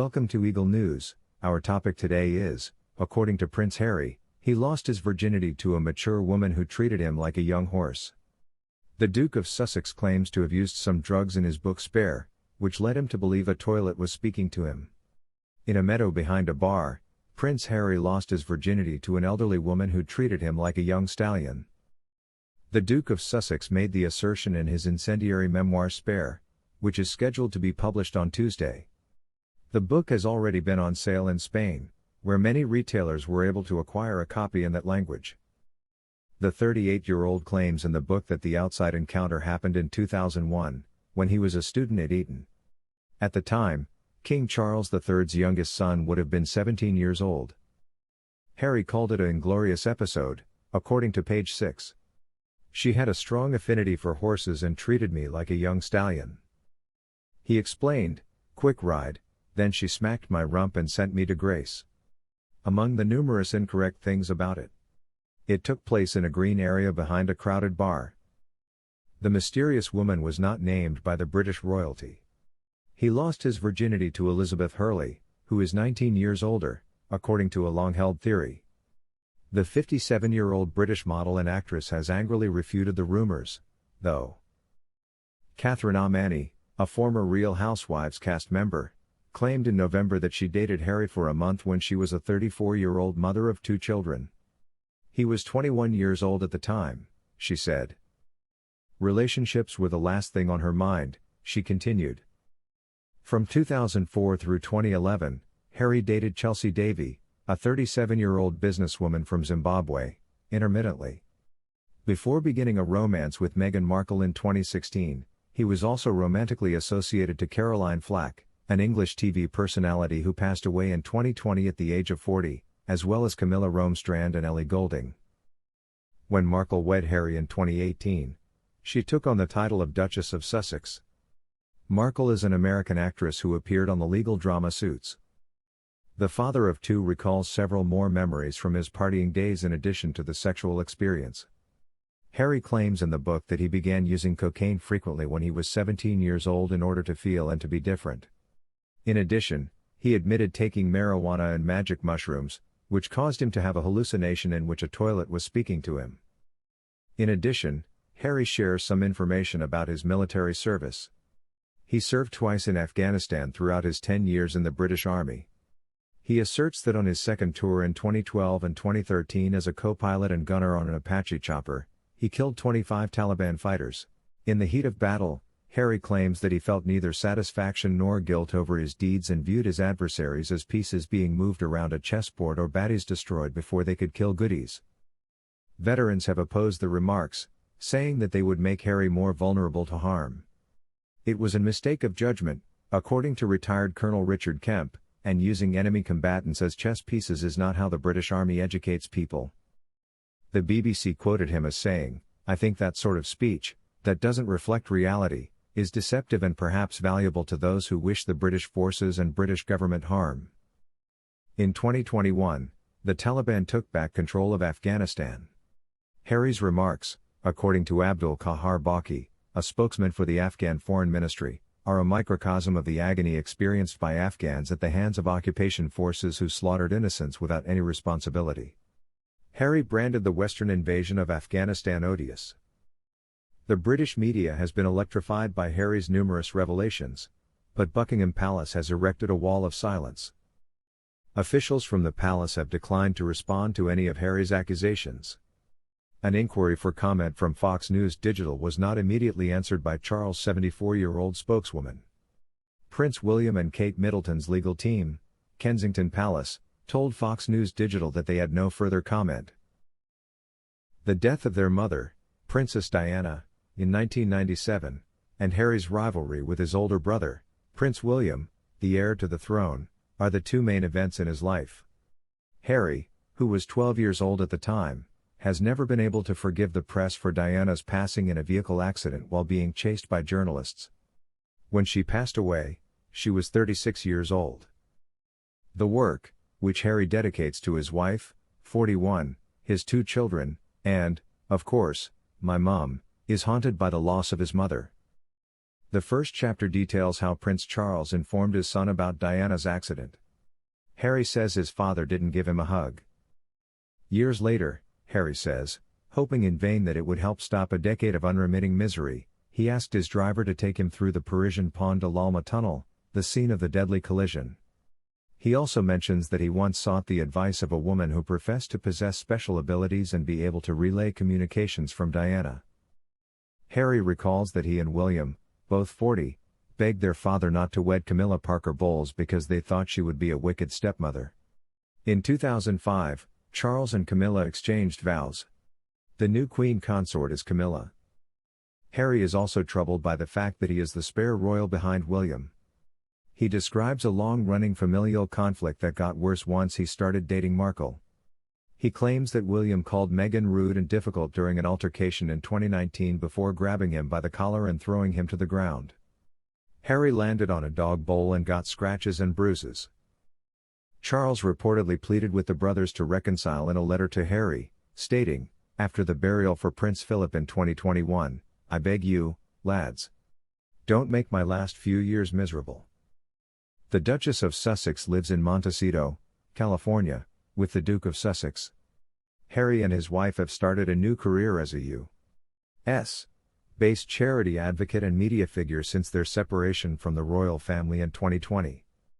Welcome to Eagle News. Our topic today is, according to Prince Harry, he lost his virginity to a mature woman who treated him like a young horse. The Duke of Sussex claims to have used some drugs in his book Spare, which led him to believe a toilet was speaking to him. In a meadow behind a bar, Prince Harry lost his virginity to an elderly woman who treated him like a young stallion. The Duke of Sussex made the assertion in his incendiary memoir Spare, which is scheduled to be published on Tuesday. The book has already been on sale in Spain, where many retailers were able to acquire a copy in that language. The 38-year-old claims in the book that the outside encounter happened in 2001, when he was a student at Eton. At the time, King Charles III's youngest son would have been 17 years old. Harry called it an inglorious episode, according to page 6. She had a strong affinity for horses and treated me like a young stallion. He explained, quick ride, then she smacked my rump and sent me to grace. Among the numerous incorrect things about it. It took place in a green area behind a crowded bar. The mysterious woman was not named by the British royalty. He lost his virginity to Elizabeth Hurley, who is 19 years older, according to a long-held theory. The 57-year-old British model and actress has angrily refuted the rumors, though. Catherine Amani, a former Real Housewives cast member, claimed in November that she dated Harry for a month when she was a 34-year-old mother of 2 children. He was 21 years old at the time, she said. Relationships were the last thing on her mind, she continued. From 2004 through 2011, Harry dated Chelsea Davy, a 37-year-old businesswoman from Zimbabwe, intermittently. Before beginning a romance with Meghan Markle in 2016, he was also romantically associated to Caroline Flack, an English TV personality who passed away in 2020 at the age of 40, as well as Camilla Romestrand and Ellie Goulding. When Markle wed Harry in 2018, she took on the title of Duchess of Sussex. Markle is an American actress who appeared on the legal drama Suits. The father of 2 recalls several more memories from his partying days in addition to the sexual experience. Harry claims in the book that he began using cocaine frequently when he was 17 years old in order to feel and to be different. In addition, he admitted taking marijuana and magic mushrooms, which caused him to have a hallucination in which a toilet was speaking to him. In addition, Harry shares some information about his military service. He served twice in Afghanistan throughout his 10 years in the British Army. He asserts that on his second tour in 2012 and 2013 as a co-pilot and gunner on an Apache chopper, he killed 25 Taliban fighters. In the heat of battle, Harry claims that he felt neither satisfaction nor guilt over his deeds and viewed his adversaries as pieces being moved around a chessboard or baddies destroyed before they could kill goodies. Veterans have opposed the remarks, saying that they would make Harry more vulnerable to harm. It was a mistake of judgment, according to retired Colonel Richard Kemp, and using enemy combatants as chess pieces is not how the British Army educates people. The BBC quoted him as saying, "I think that sort of speech, that doesn't reflect reality, is deceptive and perhaps valuable to those who wish the British forces and British government harm." In 2021, the Taliban took back control of Afghanistan. Harry's remarks, according to Abdul Kahar Baki, a spokesman for the Afghan Foreign Ministry, are a microcosm of the agony experienced by Afghans at the hands of occupation forces who slaughtered innocents without any responsibility. Harry branded the Western invasion of Afghanistan odious. The British media has been electrified by Harry's numerous revelations, but Buckingham Palace has erected a wall of silence. Officials from the palace have declined to respond to any of Harry's accusations. An inquiry for comment from Fox News Digital was not immediately answered by Charles' 74-year-old spokeswoman. Prince William and Kate Middleton's legal team, Kensington Palace, told Fox News Digital that they had no further comment. The death of their mother, Princess Diana, in 1997, and Harry's rivalry with his older brother, Prince William, the heir to the throne, are the 2 main events in his life. Harry, who was 12 years old at the time, has never been able to forgive the press for Diana's passing in a vehicle accident while being chased by journalists. When she passed away, she was 36 years old. The work, which Harry dedicates to his wife, 41, his 2 children, and, of course, my mum, is haunted by the loss of his mother. The first chapter details how Prince Charles informed his son about Diana's accident. Harry says his father didn't give him a hug. Years later, Harry says, hoping in vain that it would help stop a decade of unremitting misery, he asked his driver to take him through the Parisian Pont de l'Alma tunnel, the scene of the deadly collision. He also mentions that he once sought the advice of a woman who professed to possess special abilities and be able to relay communications from Diana. Harry recalls that he and William, both 40, begged their father not to wed Camilla Parker Bowles because they thought she would be a wicked stepmother. In 2005, Charles and Camilla exchanged vows. The new queen consort is Camilla. Harry is also troubled by the fact that he is the spare royal behind William. He describes a long-running familial conflict that got worse once he started dating Markle. He claims that William called Meghan rude and difficult during an altercation in 2019 before grabbing him by the collar and throwing him to the ground. Harry landed on a dog bowl and got scratches and bruises. Charles reportedly pleaded with the brothers to reconcile in a letter to Harry, stating, after the burial for Prince Philip in 2021, "I beg you, lads. Don't make my last few years miserable." The Duchess of Sussex lives in Montecito, California, with the Duke of Sussex. Harry and his wife have started a new career as a U.S. based charity advocate and media figure since their separation from the royal family in 2020.